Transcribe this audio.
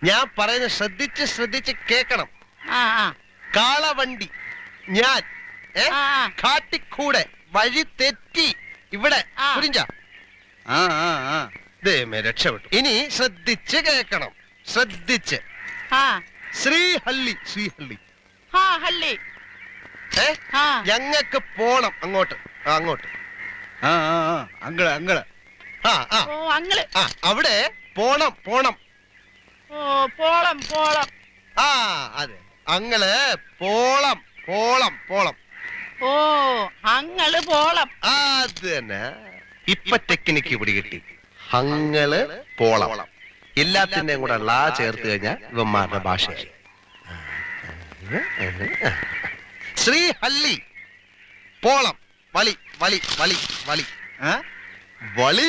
ഞാൻ പറയുന്നത് ശ്രദ്ധിച്ച് കേക്കണം. കാളവണ്ടി ഞാൻ കാട്ടിക്കൂടെ വഴി തെറ്റി ഇവിടെ പുരിഞ്ച രക്ഷപ്പെട്ടു. ഇനി ശ്രദ്ധിച്ച് കേക്കണം. ശ്രദ്ധിച്ച് ശ്രീഹള്ളി ഞങ്ങക്ക് പോണം അങ്ങോട്ട്. അവിടെ പോണം. അതെ അങ്ങള് പോളം. ഓ അങ്ങള് പോളം. അത് തന്നെ. ഇപ്പൊ ടെക്നിക്ക് പിടി കിട്ടി. അങ്ങള് പോളം. എല്ലാത്തിന്റെയും കൂടെ ലാ ചേർത്ത് കഴിഞ്ഞാൽ ഇവന്മാരുടെ ഭാഷയായി. ശ്രീഹള്ളി പോളം വളി.